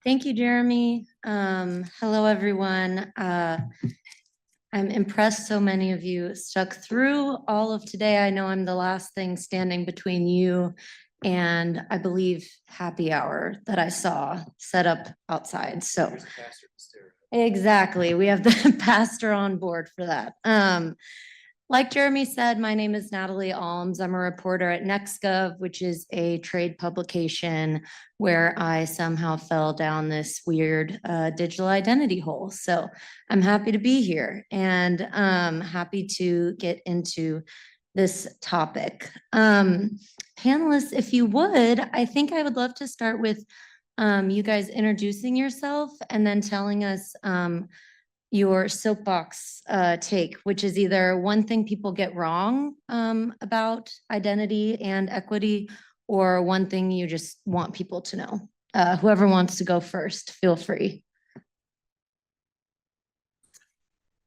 Thank you, Jeremy. Hello, everyone. I'm impressed so many of you stuck through all of today. I know I'm the last thing standing between you and I believe happy hour that I saw set up outside. So exactly, we have the pastor on board for that. Like Jeremy said, my name is Natalie Alms. I'm a reporter at NextGov, which is a trade publication where I somehow fell down this weird digital identity hole. So I'm happy to be here and happy to get into this topic. Panelists, if you would, I think I would love to start with you guys introducing yourself and then telling us your soapbox take, which is either one thing people get wrong about identity and equity, or one thing you just want people to know. Whoever wants to go first, feel free.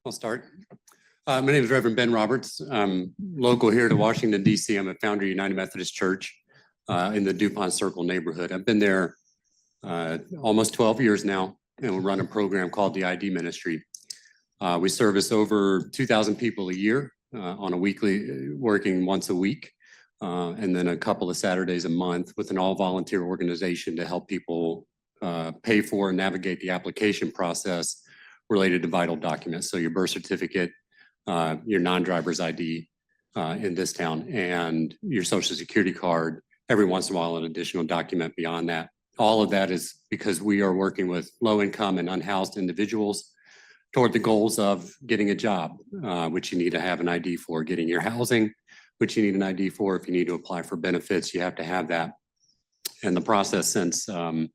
I'll start. My name is Reverend Ben Roberts. I'm local here to Washington, D.C. I'm a founder of United Methodist Church in the DuPont Circle neighborhood. I've been there almost 12 years now, and we run a program called the ID Ministry. We service over 2,000 people a year on a weekly, working once a week, and then a couple of Saturdays a month with an all-volunteer organization to help people pay for and navigate the application process related to vital documents. So your birth certificate, your non-driver's ID in this town, and your social security card, every once in a while an additional document beyond that. All of that is because we are working with low-income and unhoused individuals toward the goals of getting a job, which you need to have an ID for, getting your housing, which you need an ID for. If you need to apply for benefits, you have to have that. And the process since the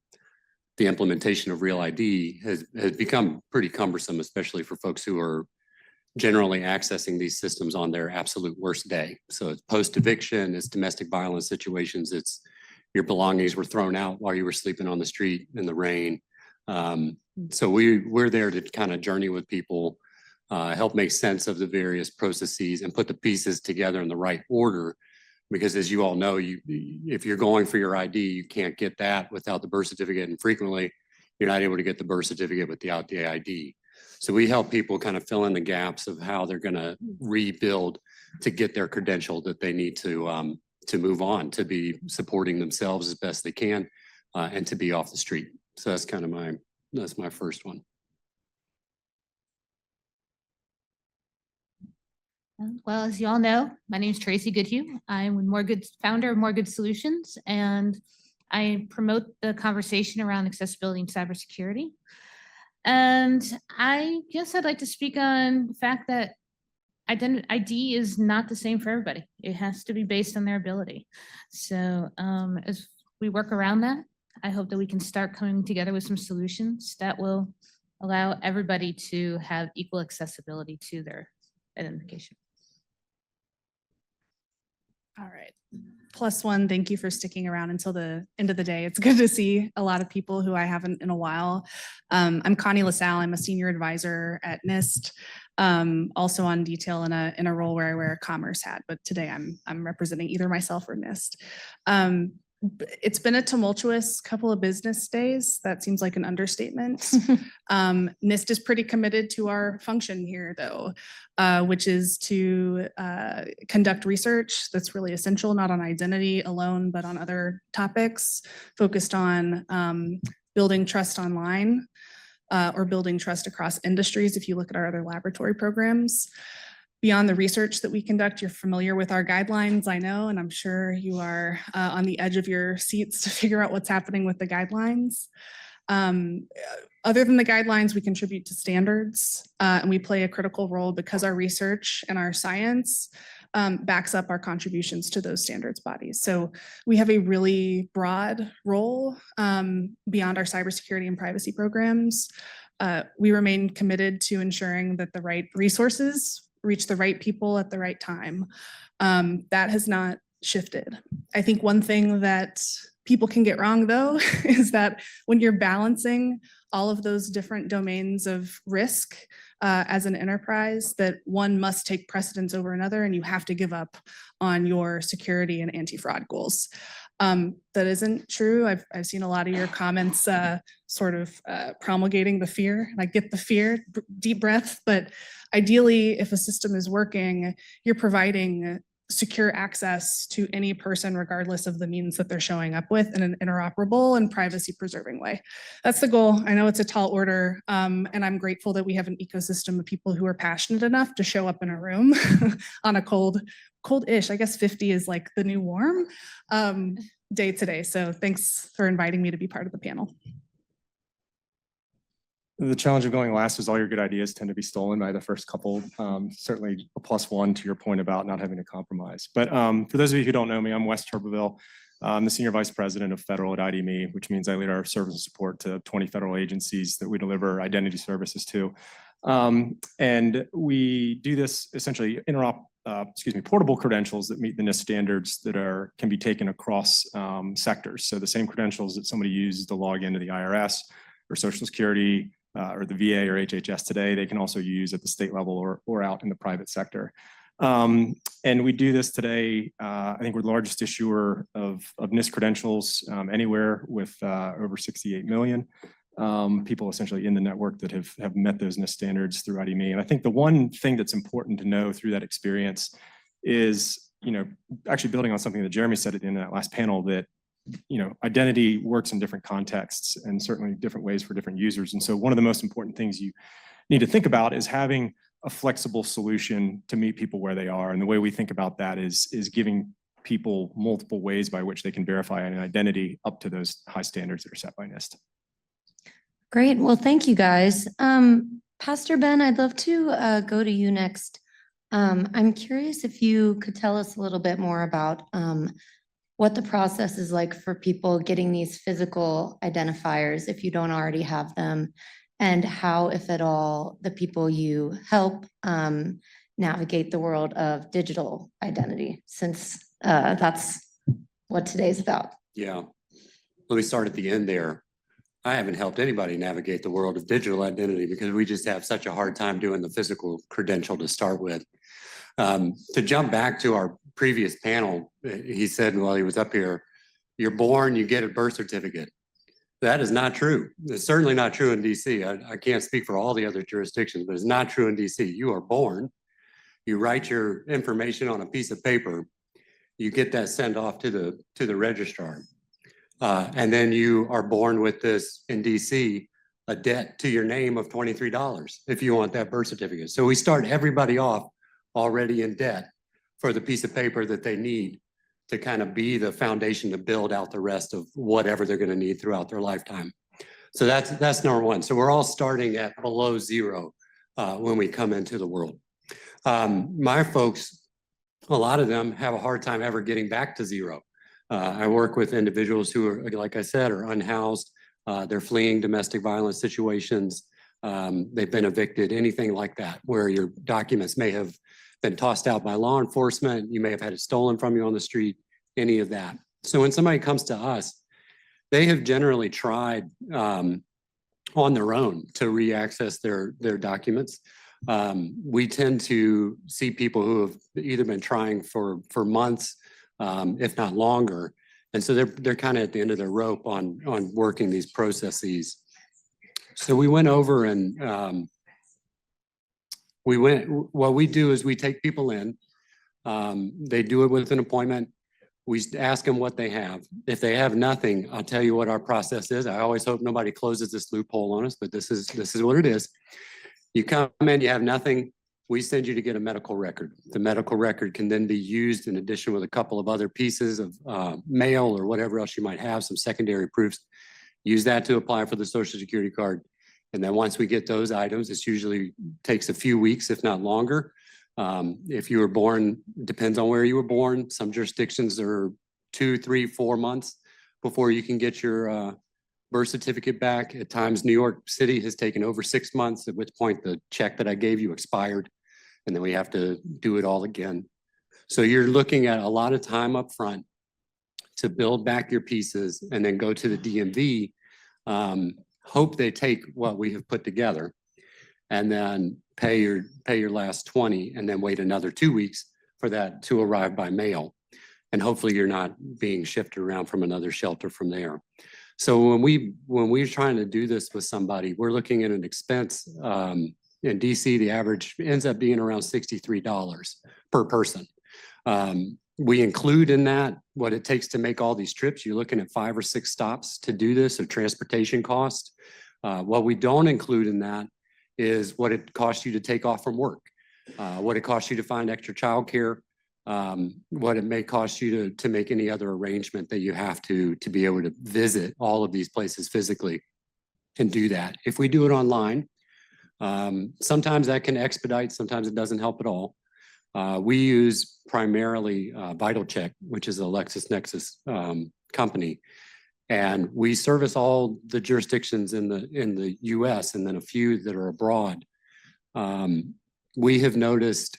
implementation of Real ID has become pretty cumbersome, especially for folks who are generally accessing these systems on their absolute worst day. So it's post-eviction, it's domestic violence situations, it's your belongings were thrown out while you were sleeping on the street in the rain. So we're there to kind of journey with people, help make sense of the various processes and put the pieces together in the right order. Because as you all know, if you're going for your ID, you can't get that without the birth certificate. And frequently, you're not able to get the birth certificate without the ID. So we help people kind of fill in the gaps of how they're going to rebuild to get their credential that they need to move on, to be supporting themselves as best they can, and to be off the street. So that's kind of my first one. Well, as you all know, my name is Tracy Goodhue. I'm founder of More Good Solutions, and I promote the conversation around accessibility and cybersecurity. And I guess I'd like to speak on the fact that ID is not the same for everybody. It has to be based on their ability. So as we work around that, I hope that we can start coming together with some solutions that will allow everybody to have equal accessibility to their identification. All right. Plus one, thank you for sticking around until the end of the day. It's good to see a lot of people who I haven't in a while. I'm Connie LaSalle. I'm a senior advisor at NIST, also on detail in a role where I wear a commerce hat, but today I'm representing either myself or NIST. It's been a tumultuous couple of business days. That seems like an understatement. NIST is pretty committed to our function here, though, which is to conduct research that's really essential, not on identity alone, but on other topics focused on building trust online or building trust across industries. If you look at our other laboratory programs, beyond the research that we conduct, you're familiar with our guidelines, I know, and I'm sure you are on the edge of your seats to figure out what's happening with the guidelines. Other than the guidelines, we contribute to standards, and we play a critical role because our research and our science backs up our contributions to those standards bodies. So we have a really broad role beyond our cybersecurity and privacy programs. We remain committed to ensuring that the right resources reach the right people at the right time. That has not shifted. I think one thing that people can get wrong, though, is that when you're balancing all of those different domains of risk as an enterprise, that one must take precedence over another, and you have to give up on your security and anti-fraud goals. That isn't true. I've seen a lot of your comments sort of promulgating the fear. And I get the fear, deep breath, but ideally, if a system is working, you're providing secure access to any person, regardless of the means that they're showing up with, in an interoperable and privacy preserving way. That's the goal. I know it's a tall order, and I'm grateful that we have an ecosystem of people who are passionate enough to show up in a room on a cold-ish, I guess 50 is like the new warm, day today. So thanks for inviting me to be part of the panel. The challenge of going last is all your good ideas tend to be stolen by the first couple. Certainly a +1 to your point about not having to compromise. But for those of you who don't know me, I'm Wes Turbeville. I'm the Senior Vice President of Federal at IDME, which means I lead our service and support to 20 federal agencies that we deliver identity services to. And we do this essentially portable credentials that meet the NIST standards that can be taken across sectors. So the same credentials that somebody uses to log into the IRS or Social Security or the VA or HHS today, they can also use at the state level or out in the private sector. And we do this today. I think we're the largest issuer of NIST credentials anywhere with over 68 million people essentially in the network that have met those NIST standards through IDME. And I think the one thing that's important to know through that experience is, actually building on something that Jeremy said at the end of that last panel, that identity works in different contexts and certainly different ways for different users. And so one of the most important things you need to think about is having a flexible solution to meet people where they are. And the way we think about that is giving people multiple ways by which they can verify an identity up to those high standards that are set by NIST. Great. Well, thank you guys. Pastor Ben, I'd love to go to you next. I'm curious if you could tell us a little bit more about what the process is like for people getting these physical identifiers if you don't already have them, and how, if at all, the people you help navigate the world of digital identity, since that's what today's about. Yeah. Let me start at the end there. I haven't helped anybody navigate the world of digital identity because we just have such a hard time doing the physical credential to start with. To jump back to our previous panel, he said while he was up here, you're born, you get a birth certificate. That is not true. It's certainly not true in DC. I can't speak for all the other jurisdictions, but it's not true in DC. You are born, you write your information on a piece of paper, you get that sent off to the registrar. And then you are born with this, in DC, a debt to your name of $23 if you want that birth certificate. So we start everybody off already in debt for the piece of paper that they need to kind of be the foundation to build out the rest of whatever they're going to need throughout their lifetime. So that's number one. So we're all starting at below zero when we come into the world. My folks, a lot of them have a hard time ever getting back to zero. I work with individuals who are, like I said, are unhoused. They're fleeing domestic violence situations. They've been evicted, anything like that, where your documents may have been tossed out by law enforcement. You may have had it stolen from you on the street, any of that. So when somebody comes to us, they have generally tried on their own to re-access their documents. We tend to see people who have either been trying for months, if not longer. And so they're kind of at the end of their rope on working these processes. So we went over and what we do is we take people in, they do it with an appointment. We ask them what they have. If they have nothing, I'll tell you what our process is. I always hope nobody closes this loophole on us, but this is what it is. You come in, you have nothing. We send you to get a medical record. The medical record can then be used in addition with a couple of other pieces of mail or whatever else you might have, some secondary proofs. Use that to apply for the Social Security card. And then once we get those items, it usually takes a few weeks, if not longer. If you were born, depends on where you were born. Some jurisdictions are 2, 3, 4 months before you can get your birth certificate back. At times, New York City has taken over 6 months, at which point the check that I gave you expired, and then we have to do it all again. So you're looking at a lot of time up front to build back your pieces and then go to the DMV, hope they take what we have put together, and then pay your last 20, and then wait another 2 weeks for that to arrive by mail. And hopefully you're not being shifted around from another shelter from there. So when we're trying to do this with somebody, we're looking at an expense. In DC, the average ends up being around $63 per person. We include in that what it takes to make all these trips. You're looking at 5 or 6 stops to do this, or transportation cost. What we don't include in that is what it costs you to take off from work, what it costs you to find extra childcare, what it may cost you to make any other arrangement that you have to be able to visit all of these places physically and do that. If we do it online, sometimes that can expedite, sometimes it doesn't help at all. We use primarily VitalCheck, which is a LexisNexis company, and we service all the jurisdictions in the US and then a few that are abroad. We have noticed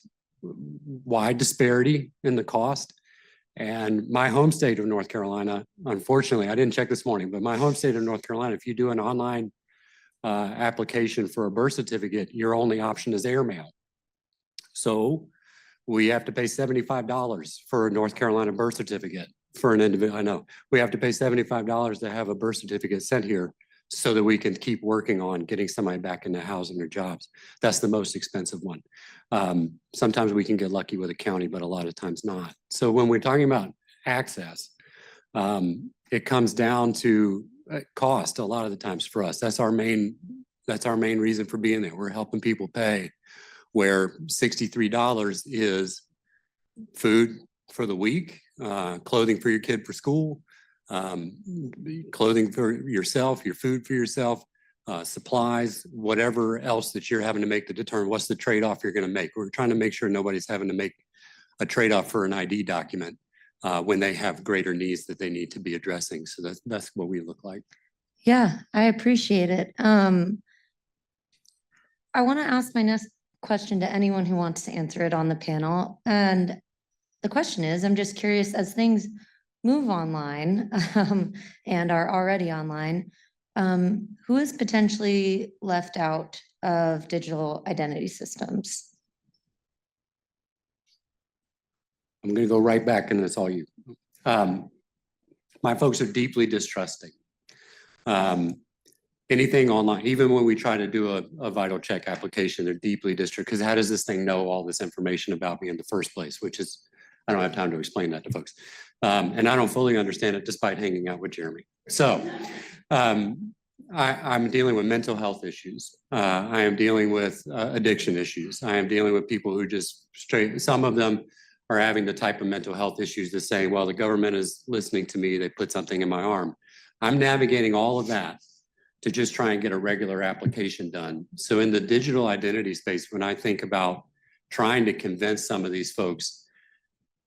wide disparity in the cost. And my home state of North Carolina, unfortunately, I didn't check this morning, but my home state of North Carolina, if you do an online application for a birth certificate, your only option is airmail. So we have to pay $75 for a North Carolina birth certificate for an individual. I know we have to pay $75 to have a birth certificate sent here so that we can keep working on getting somebody back into housing or jobs. That's the most expensive one. Sometimes we can get lucky with a county, but a lot of times not. So when we're talking about access, it comes down to cost a lot of the times for us. That's our main reason for being there. We're helping people pay, where $63 is food for the week, clothing for your kid for school, clothing for yourself, your food for yourself, supplies, whatever else that you're having to make to determine what's the trade-off you're going to make. We're trying to make sure nobody's having to make a trade-off for an ID document when they have greater needs that they need to be addressing. So that's what we look like. Yeah, I appreciate it. I want to ask my next question to anyone who wants to answer it on the panel. And the question is, I'm just curious, as things move online and are already online, who is potentially left out of digital identity systems? I'm going to go right back and it's all you. My folks are deeply distrusting. Anything online, even when we try to do a VitalCheck application, they're deeply distrusting, because how does this thing know all this information about me in the first place? Which is, I don't have time to explain that to folks. And I don't fully understand it despite hanging out with Jeremy. So I'm dealing with mental health issues. I am dealing with addiction issues. I am dealing with people who just some of them are having the type of mental health issues that say, well, the government is listening to me, they put something in my arm. I'm navigating all of that to just try and get a regular application done. So in the digital identity space, when I think about trying to convince some of these folks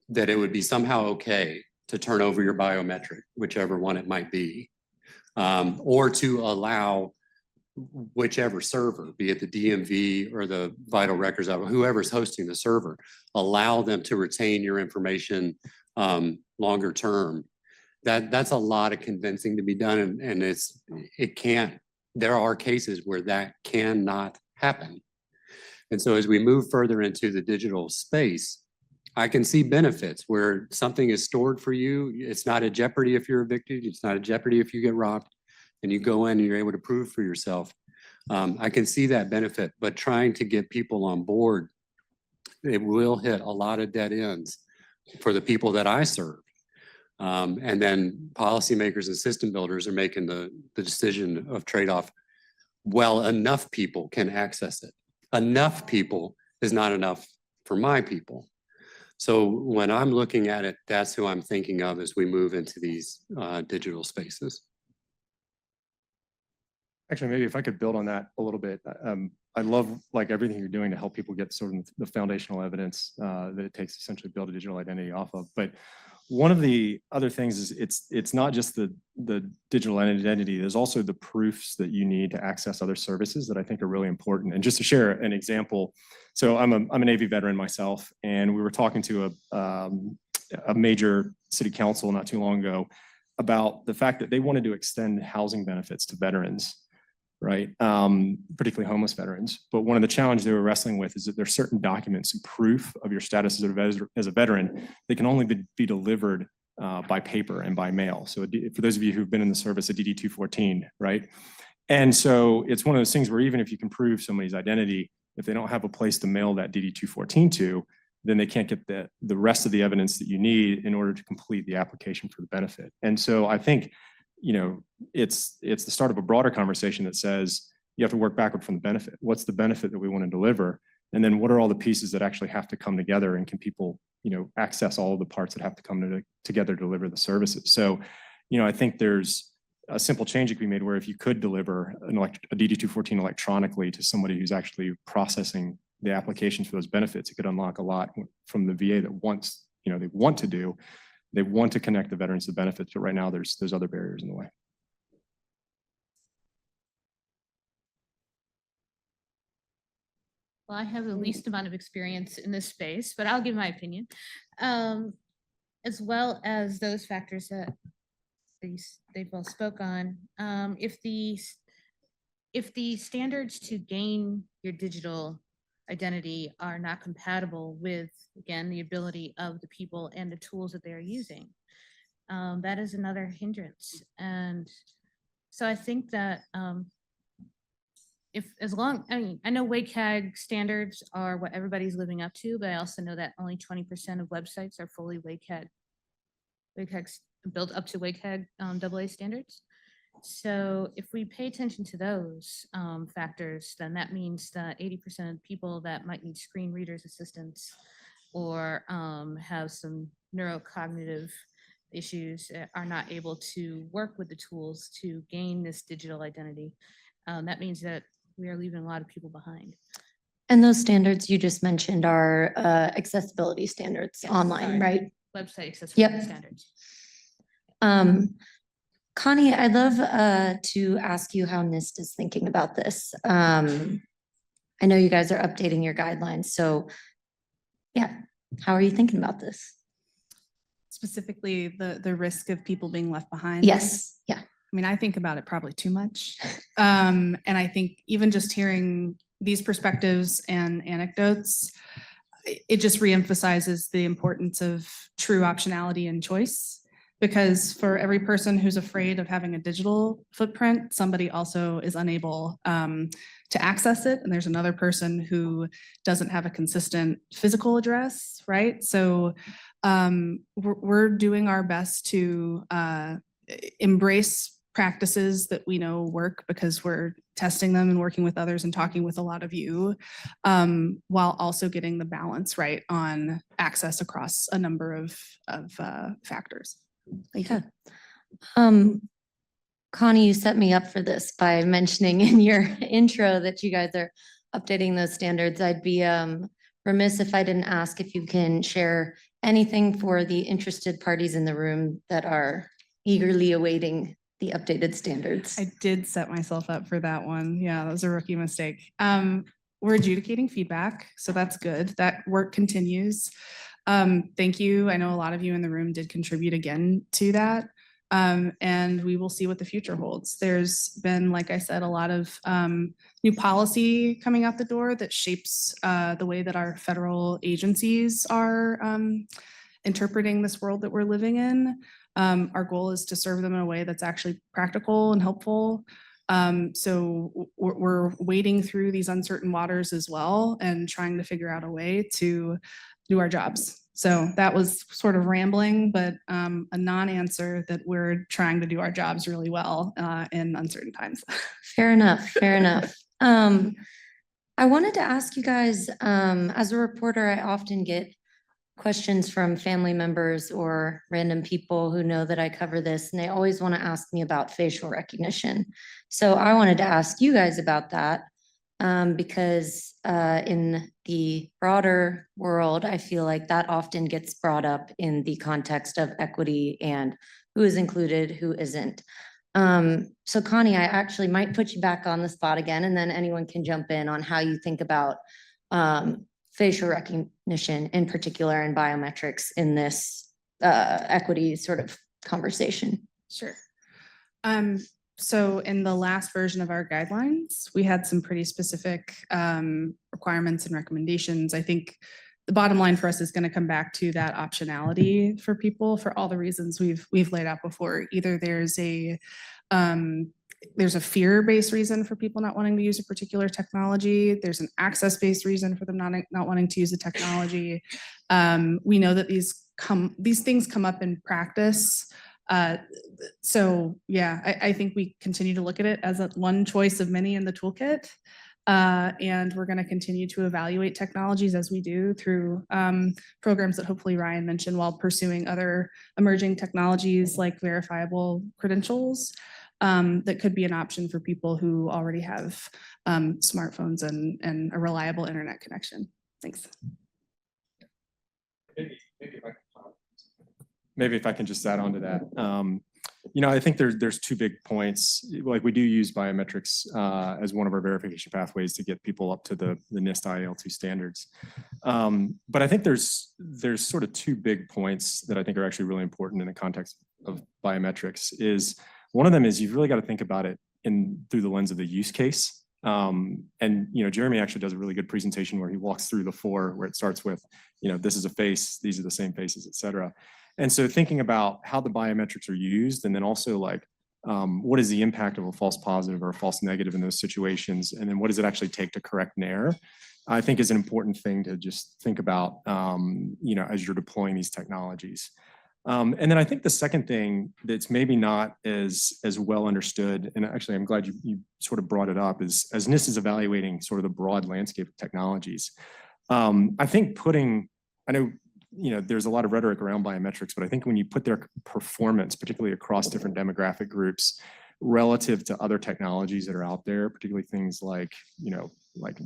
that it would be somehow okay to turn over your biometric, whichever one it might be, or to allow whichever server, be it the DMV or the Vital Records, whoever's hosting the server, allow them to retain your information longer term. That's a lot of convincing to be done, and it can't. There are cases where that cannot happen. And so as we move further into the digital space, I can see benefits where something is stored for you. It's not a jeopardy if you're evicted. It's not a jeopardy if you get robbed, and you go in and you're able to prove for yourself. I can see that benefit, but trying to get people on board, it will hit a lot of dead ends for the people that I serve. And then policymakers and system builders are making the decision of trade-off. Well, enough people can access it. Enough people is not enough for my people. So when I'm looking at it, that's who I'm thinking of as we move into these digital spaces. Actually, maybe if I could build on that a little bit. I love like everything you're doing to help people get sort of the foundational evidence that it takes to essentially build a digital identity off of. But one of the other things is it's not just the digital identity. There's also the proofs that you need to access other services that I think are really important. And just to share an example, so I'm a Navy veteran myself, and we were talking to a major city council not too long ago about the fact that they wanted to extend housing benefits to veterans. right? Particularly homeless veterans. But one of the challenges they were wrestling with is that there's certain documents and proof of your status as a veteran that can only be delivered by paper and by mail. So for those of you who've been in the service, a DD-214, right? And so it's one of those things where even if you can prove somebody's identity, if they don't have a place to mail that DD-214 to, then they can't get the rest of the evidence that you need in order to complete the application for the benefit. And so I think, you know, it's the start of a broader conversation that says you have to work backward from the benefit. What's the benefit that we want to deliver? And then what are all the pieces that actually have to come together, and can people, you know, access all of the parts that have to come together to deliver the services? So, you know, I think there's a simple change that can be made where if you could deliver a DD-214 electronically to somebody who's actually processing the applications for those benefits, it could unlock a lot from the VA that wants, you know, they want to connect the veterans to benefits, but right now there's other barriers in the way. Well, I have the least amount of experience in this space, but I'll give my opinion. As well as those factors that they both spoke on. If the standards to gain your digital identity are not compatible with, again, the ability of the people and the tools that they are using, that is another hindrance. And so I think that I know WCAG standards are what everybody's living up to, but I also know that only 20% of websites are fully WCAG built up to WCAG AA standards. So if we pay attention to those factors, then that means that 80% of people that might need screen readers assistance or have some neurocognitive issues are not able to work with the tools to gain this digital identity. That means that we are leaving a lot of people behind. And those standards you just mentioned are accessibility standards Yes, online, sorry. right? Website accessibility standards. Connie, I'd love to ask you how NIST is thinking about this. I know you guys are updating your guidelines, so yeah, how are you thinking about this? Specifically, the risk of people being left behind. Yes, yeah. I mean, I think about it probably too much. And I think even just hearing these perspectives and anecdotes, it just reemphasizes the importance of true optionality and choice. Because for every person who's afraid of having a digital footprint, somebody also is unable to access it. And there's another person who doesn't have a consistent physical address, right? So we're doing our best to embrace practices that we know work, because we're testing them and working with others and talking with a lot of you, while also getting the balance right on access across a number of factors. Thank you. Connie, you set me up for this by mentioning in your intro that you guys are updating those standards. I'd be remiss if I didn't ask if you can share anything for the interested parties in the room that are eagerly awaiting the updated standards. I did set myself up for that one. Yeah, that was a rookie mistake. We're adjudicating feedback, so that's good. That work continues. Thank you. I know a lot of you in the room did contribute again to that. And we will see what the future holds. There's been, like I said, a lot of new policy coming out the door that shapes the way that our federal agencies are interpreting this world that we're living in. Our goal is to serve them in a way that's actually practical and helpful. So we're wading through these uncertain waters as well and trying to figure out a way to do our jobs. So that was sort of rambling, but a non-answer that we're trying to do our jobs really well in uncertain times. Fair enough, fair enough. I wanted to ask you guys, as a reporter, I often get questions from family members or random people who know that I cover this, and they always want to ask me about facial recognition. So I wanted to ask you guys about that, because in the broader world, I feel like that often gets brought up in the context of equity and who is included, who isn't. So Connie, I actually might put you back on the spot again, and then anyone can jump in on how you think about facial recognition in particular and biometrics in this equity sort of conversation. Sure. So in the last version of our guidelines, we had some pretty specific requirements and recommendations. I think the bottom line for us is going to come back to that optionality for people for all the reasons we've laid out before. Either there's a fear-based reason for people not wanting to use a particular technology. There's an access-based reason for them not wanting to use the technology. We know that these things come up in practice. So yeah, I think we continue to look at it as one choice of many in the toolkit. And we're going to continue to evaluate technologies as we do through programs that hopefully Ryan mentioned, while pursuing other emerging technologies like verifiable credentials that could be an option for people who already have smartphones and a reliable internet connection. Thanks. Maybe if I can just add on to that. I think there's two big points. Like, we do use biometrics as one of our verification pathways to get people up to the NIST IL2 standards. But I think there's sort of two big points that I think are actually really important in the context of biometrics. One of them is you've really got to think about it through the lens of the use case. And Jeremy actually does a really good presentation where he walks through the four, where it starts with, this is a face, these are the same faces, et cetera. And so thinking about how the biometrics are used, and then also like, what is the impact of a false positive or a false negative in those situations? And then what does it actually take to correct an error? I think is an important thing to just think about, as you're deploying these technologies. And then I think the second thing that's maybe not as well understood, and actually I'm glad you sort of brought it up, is as NIST is evaluating sort of the broad landscape of technologies. I think I know there's a lot of rhetoric around biometrics, but I think when you put their performance, particularly across different demographic groups, relative to other technologies that are out there, particularly things like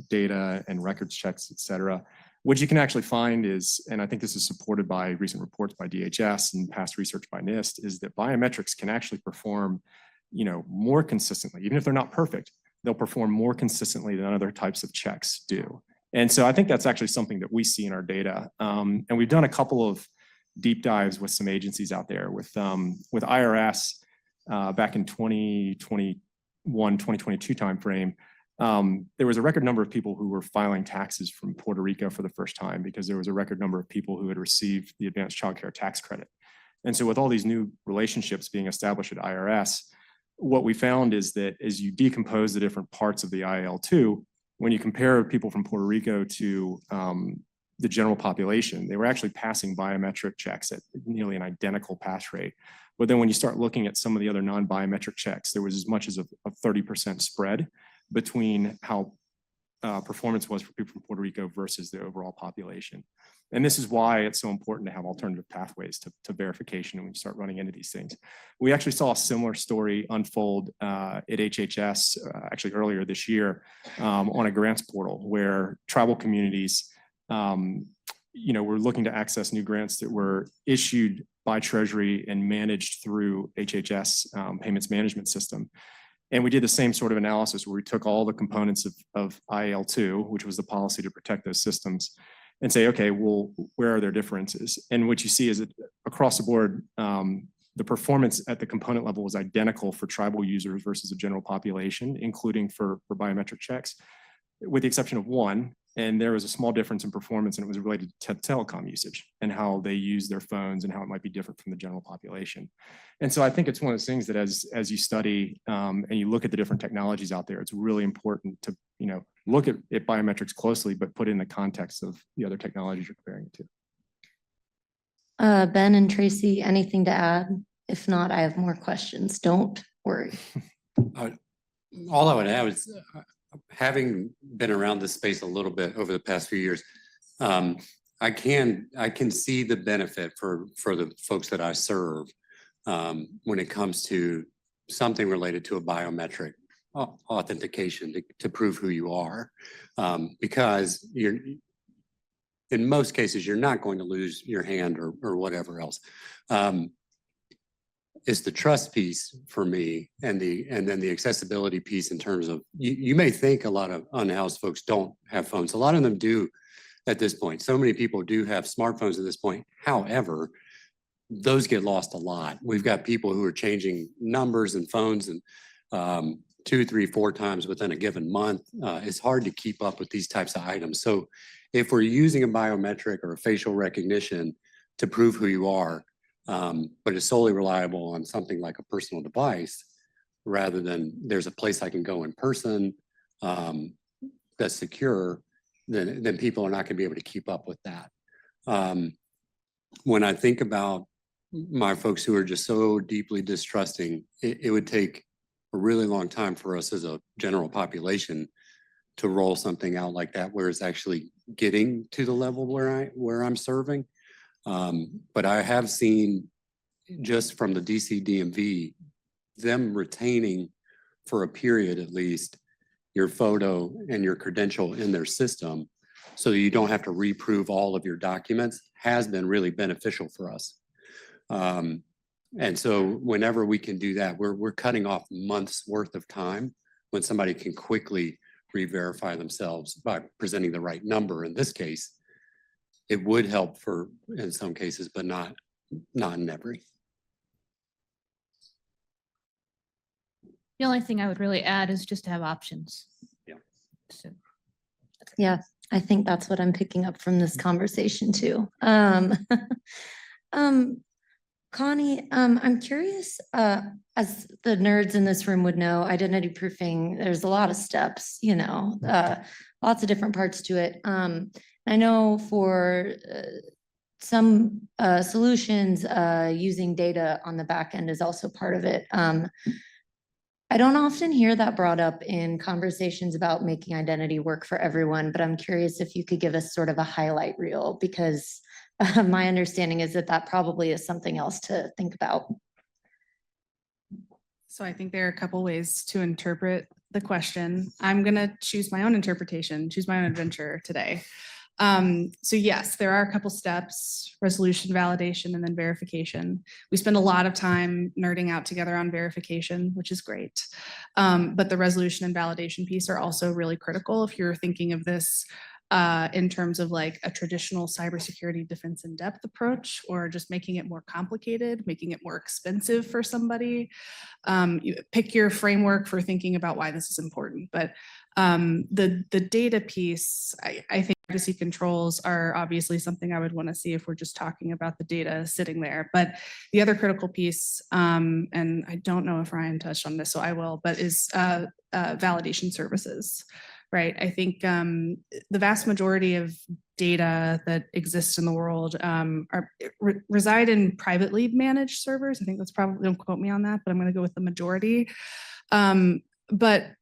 data and records checks, et cetera, what you can actually find is, and I think this is supported by recent reports by DHS and past research by NIST, is that biometrics can actually perform, more consistently. Even if they're not perfect, they'll perform more consistently than other types of checks do. And so I think that's actually something that we see in our data. And we've done a couple of deep dives with some agencies out there. With IRS back in 2021, 2022 timeframe, there was a record number of people who were filing taxes from Puerto Rico for the first time, because there was a record number of people who had received the advanced child care tax credit. And so with all these new relationships being established at IRS, what we found is that as you decompose the different parts of the IL2, when you compare people from Puerto Rico to the general population, they were actually passing biometric checks at nearly an identical pass rate. But then when you start looking at some of the other non-biometric checks, there was as much as a 30% spread between how performance was for people from Puerto Rico versus the overall population. And this is why it's so important to have alternative pathways to verification when you start running into these things. We actually saw a similar story unfold at HHS actually earlier this year on a grants portal, where tribal communities were looking to access new grants that were issued by Treasury and managed through HHS payments management system. And we did the same sort of analysis where we took all the components of IL2, which was the policy to protect those systems, and say, okay, well, where are their differences? And what you see is that across the board, the performance at the component level was identical for tribal users versus the general population, including for biometric checks, with the exception of one. And there was a small difference in performance, and it was related to telecom usage and how they use their phones and how it might be different from the general population. And so I think it's one of those things that as you study and you look at the different technologies out there, it's really important to look at biometrics closely, but put it in the context of the other technologies you're comparing it to. Ben and Tracy, anything to add? If not, I have more questions. Don't worry. All I would add is, having been around this space a little bit over the past few years, I can see the benefit for the folks that I serve when it comes to something related to a biometric authentication to prove who you are, because in most cases you're not going to lose your hand or whatever else. Is the trust piece for me, and then the accessibility piece in terms of you may think a lot of unhoused folks don't have phones. A lot of them do at this point. So many people do have smartphones at this point. However, those get lost a lot. We've got people who are changing numbers and phones, and 2, 3, 4 times within a given month, it's hard to keep up with these types of items. So if we're using a biometric or a facial recognition to prove who you are, but it's solely reliable on something like a personal device, rather than there's a place I can go in person that's secure, then people are not going to be able to keep up with that. When I think about my folks who are just so deeply distrusting, it would take a really long time for us as a general population to roll something out like that, where it's actually getting to the level where I'm serving. But I have seen, just from the DC DMV, them retaining for a period at least your photo and your credential in their system, so that you don't have to reprove all of your documents, has been really beneficial for us. And so whenever we can do that, we're cutting off months worth of time when somebody can quickly re-verify themselves by presenting the right number. In this case, it would help in some cases, but not in every. The only thing I would really add is just to have options. Yeah. So, Yeah, I think that's what I'm picking up from this conversation too. Connie, I'm curious, as the nerds in this room would know, identity proofing, there's a lot of steps, lots of different parts to it. I know for some solutions, using data on the back end is also part of it. I don't often hear that brought up in conversations about making identity work for everyone, but I'm curious if you could give us sort of a highlight reel, because my understanding is that probably is something else to think about. So I think there are a couple ways to interpret the question. I'm going to choose my own interpretation, choose my own adventure today. So yes, there are a couple steps: resolution, validation, and then verification. We spend a lot of time nerding out together on verification, which is great. But the resolution and validation piece are also really critical if you're thinking of this in terms of like a traditional cybersecurity defense in depth approach, or just making it more complicated, making it more expensive for somebody. You pick your framework for thinking about why this is important. But the data piece, I think privacy controls are obviously something I would want to see if we're just talking about the data sitting there. But the other critical piece, and I don't know if Ryan touched on this, so I will, but is validation services, right? I think the vast majority of data that exists in the world reside in privately managed servers. I think that's probably, don't quote me on that, but I'm going to go with the majority. But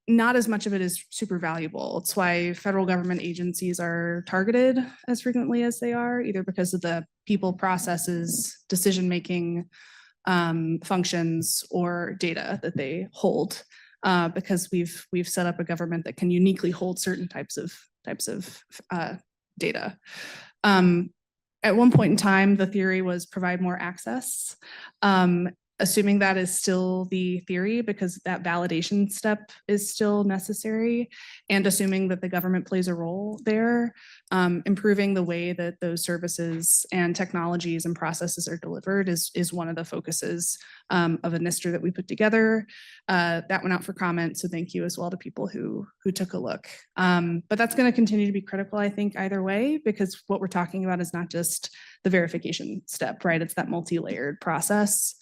not as much of it is super valuable. It's why federal government agencies are targeted as frequently as they are, either because of the people, processes, decision-making functions, or data that they hold. Because we've set up a government that can uniquely hold certain types of data. At one point in time, the theory was provide more access. Assuming that is still the theory, because that validation step is still necessary, and assuming that the government plays a role there, improving the way that those services and technologies and processes are delivered is one of the focuses of a NISTer that we put together. That went out for comment, so thank you as well to people who took a look. But that's going to continue to be critical, I think, either way, because what we're talking about is not just the verification step, right? It's that multi-layered process.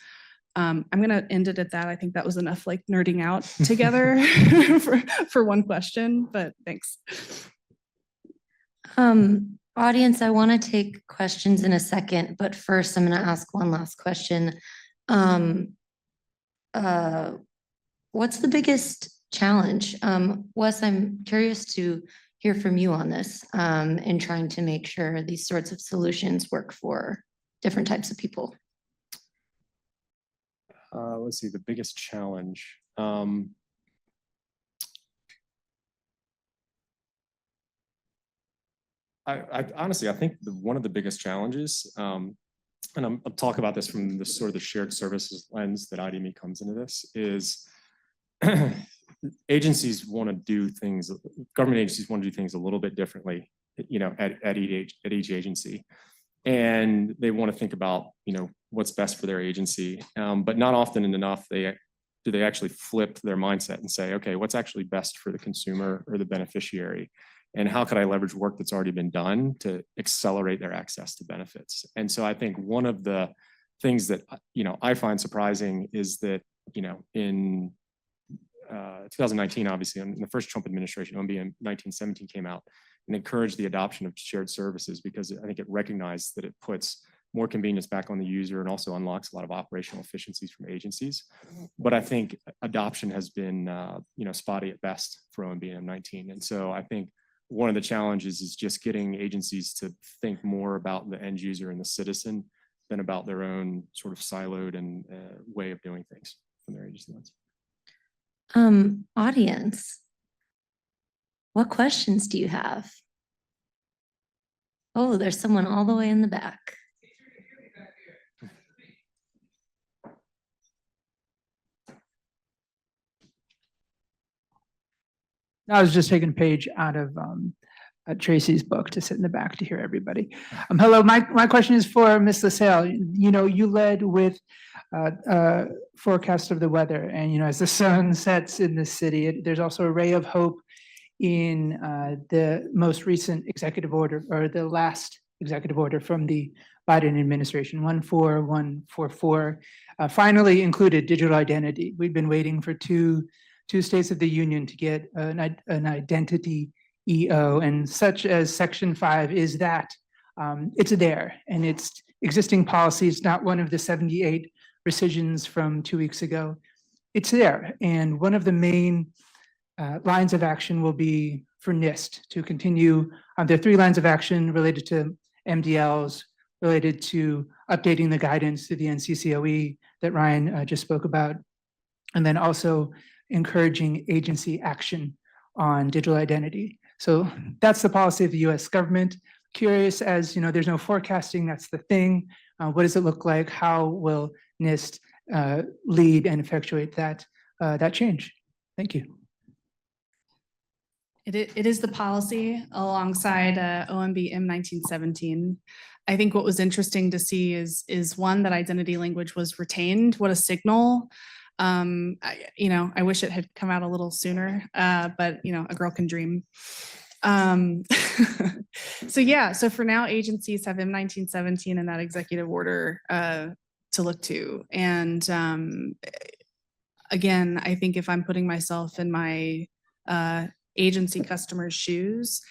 I'm going to end it at that. I think that was enough like nerding out together for one question, but thanks. Audience, I want to take questions in a second, but first I'm going to ask one last question. What's the biggest challenge? Wes, I'm curious to hear from you on this in trying to make sure these sorts of solutions work for different types of people. Let's see, the biggest challenge. I honestly, I think one of the biggest challenges, and I'll talk about this from the sort of the shared services lens that IDME comes into this, is agencies want to do things, government agencies want to do things a little bit differently, at each agency. And they want to think about, what's best for their agency. But not often enough, they do they actually flip their mindset and say, okay, what's actually best for the consumer or the beneficiary? And how could I leverage work that's already been done to accelerate their access to benefits? And so I think one of the things that, I find surprising is that, in 2019, obviously, in the first Trump administration, OMB 1917 came out and encouraged the adoption of shared services because I think it recognized that it puts more convenience back on the user and also unlocks a lot of operational efficiencies from agencies. But I think adoption has been, spotty at best for OMB M19. And so I think one of the challenges is just getting agencies to think more about the end user and the citizen than about their own sort of siloed and way of doing things from their agency lens. Audience, what questions do you have? Oh, there's someone all the way in the back. I was just taking a page out of Tracy's book to sit in the back to hear everybody. Hello, my question is for Ms. LaSalle. You led with forecast of the weather, and as the sun sets in the city, there's also a ray of hope in the most recent executive order, or the last executive order from the Biden administration, 14144, finally included digital identity. We've been waiting for two states of the union to get an identity EO, and such as Section 5 is that it's there, and it's existing policy. It's not one of the 78 rescissions from 2 weeks ago. It's there, and one of the main lines of action will be for NIST to continue. There are 3 lines of action related to MDLs, related to updating the guidance to the NCCOE that Ryan just spoke about, and then also encouraging agency action on digital identity. So that's the policy of the US government. Curious, as there's no forecasting, that's the thing. What does it look like? How will NIST lead and effectuate that change? Thank you. It is the policy alongside OMB M1917. I think what was interesting to see is one, that identity language was retained. What a signal. I wish it had come out a little sooner, but a girl can dream. So for now, agencies have M1917 and that executive order to look to. And again, I think if I'm putting myself in my agency customers' shoes,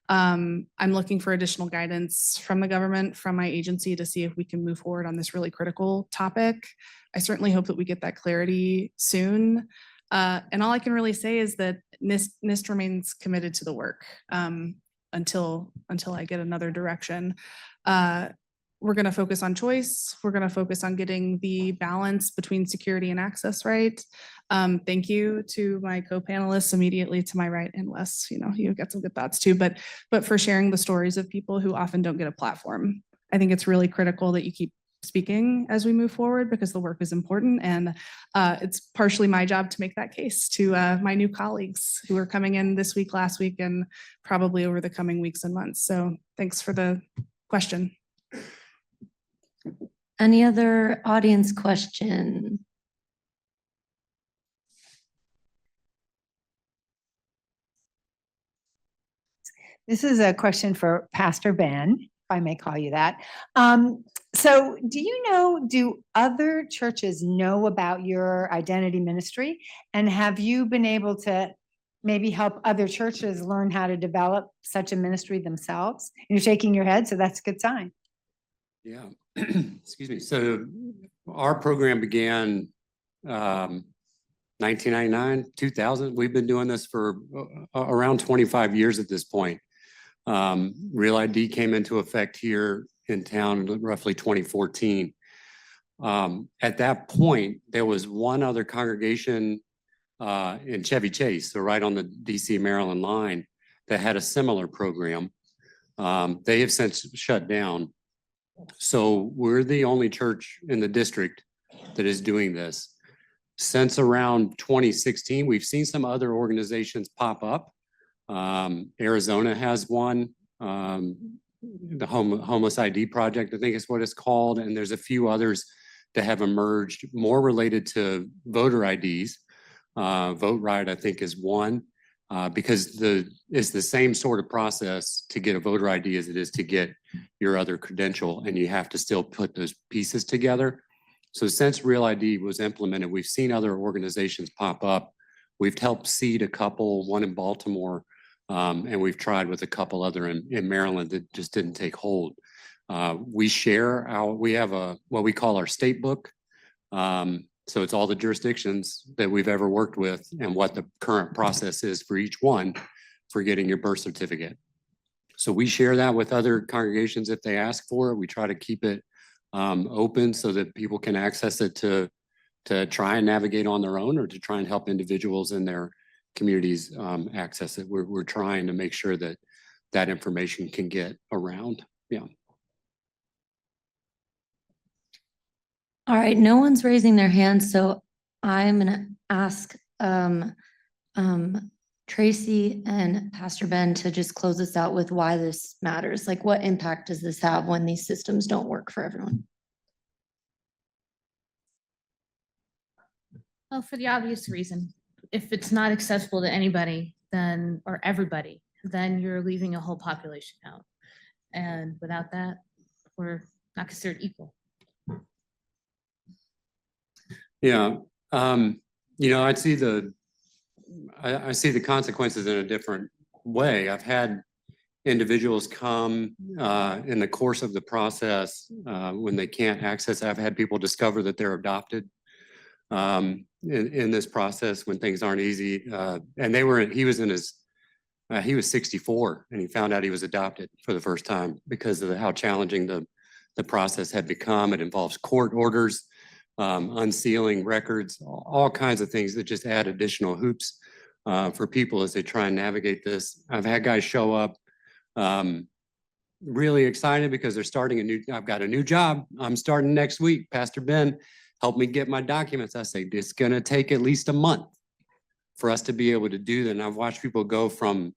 I'm looking for additional guidance from the government, from my agency, to see if we can move forward on this really critical topic. I certainly hope that we get that clarity soon. And all I can really say is that NIST remains committed to the work until I get another direction. We're going to focus on choice. We're going to focus on getting the balance between security and access right. Thank you to my co-panelists immediately to my right, and Wes, you've got some good thoughts too, but for sharing the stories of people who often don't get a platform. I think it's really critical that you keep speaking as we move forward, because the work is important, and it's partially my job to make that case to my new colleagues who are coming in this week, last week, and probably over the coming weeks and months. So thanks for the question. Any other audience question? This is a question for Pastor Ben, if I may call you that. So do other churches know about your identity ministry? And have you been able to maybe help other churches learn how to develop such a ministry themselves? And you're shaking your head, so that's a good sign. Yeah, excuse me. So our program began 1999, 2000. We've been doing this for around 25 years at this point. Real ID came into effect here in town roughly 2014. At that point, there was one other congregation in Chevy Chase, so right on the DC Maryland line, that had a similar program. They have since shut down. So we're the only church in the district that is doing this. Since around 2016, we've seen some other organizations pop up. Arizona has one, the Homeless ID Project, I think is what it's called. And there's a few others that have emerged more related to voter IDs. Vote right, I think, is one, because it's the same sort of process to get a voter ID as it is to get your other credential, and you have to still put those pieces together. So since Real ID was implemented, we've seen other organizations pop up. We've helped seed a couple, one in Baltimore, and we've tried with a couple other in Maryland that just didn't take hold. We have what we call our state book. So it's all the jurisdictions that we've ever worked with and what the current process is for each one for getting your birth certificate. So we share that with other congregations if they ask for it. We try to keep it open so that people can access it to try and navigate on their own or to try and help individuals in their communities access it. We're trying to make sure that that information can get around. Yeah. All right, no one's raising their hand, so I'm gonna ask Tracy and Pastor Ben to just close us out with why this matters. Like, what impact does this have when these systems don't work for everyone? Well, for the obvious reason, if it's not accessible to anybody, then, or everybody, then you're leaving a whole population out. And without that, we're not considered equal. Yeah. I see I see the consequences in a different way. I've had individuals come in the course of the process when they can't access. I've had people discover that they're adopted in this process when things aren't easy. And he was 64 and he found out he was adopted for the first time because of how challenging the process had become. It involves court orders, unsealing records, all kinds of things that just add additional hoops for people as they try and navigate this. I've had guys show up really excited because they're starting I've got a new job. I'm starting next week. Pastor Ben, help me get my documents. I say, it's going to take at least a month for us to be able to do that. And I've watched people go from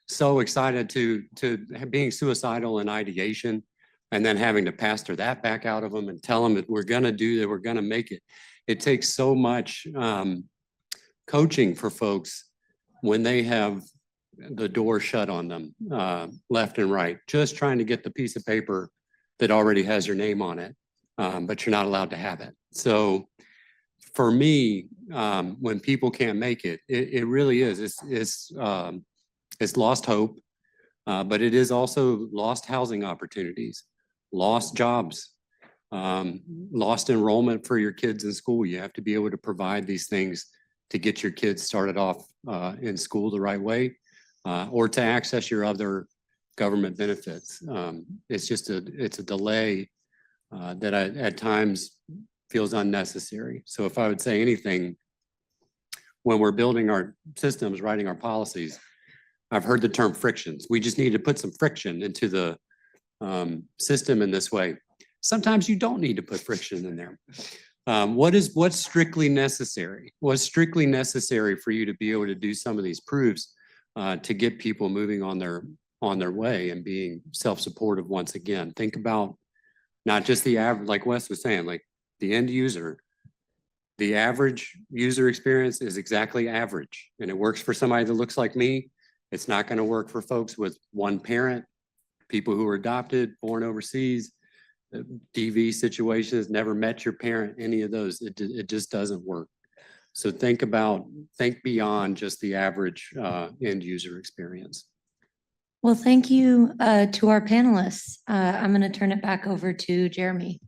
so excited to being suicidal and ideation, and then having to pastor that back out of them and tell them that we're going to do that, we're going to make it. It takes so much coaching for folks when they have the door shut on them left and right, just trying to get the piece of paper that already has your name on it, but you're not allowed to have it. So for me, when people can't make it, it really is. It's lost hope, but it is also lost housing opportunities, lost jobs, lost enrollment for your kids in school. You have to be able to provide these things to get your kids started off in school the right way, or to access your other government benefits. It's a delay that at times feels unnecessary. So if I would say anything, when we're building our systems, writing our policies, I've heard the term frictions. We just need to put some friction into the system in this way. Sometimes you don't need to put friction in there. What's strictly necessary? What's strictly necessary for you to be able to do some of these proofs to get people moving on their way and being self-supportive once again? Think about not just the average, like Wes was saying, like the end user. The average user experience is exactly average, and it works for somebody that looks like me. It's not going to work for folks with one parent, people who are adopted, born overseas, DV situations, never met your parent, any of those. It just doesn't work. So think beyond just the average end user experience. Well, thank you to our panelists. I'm going to turn it back over to Jeremy.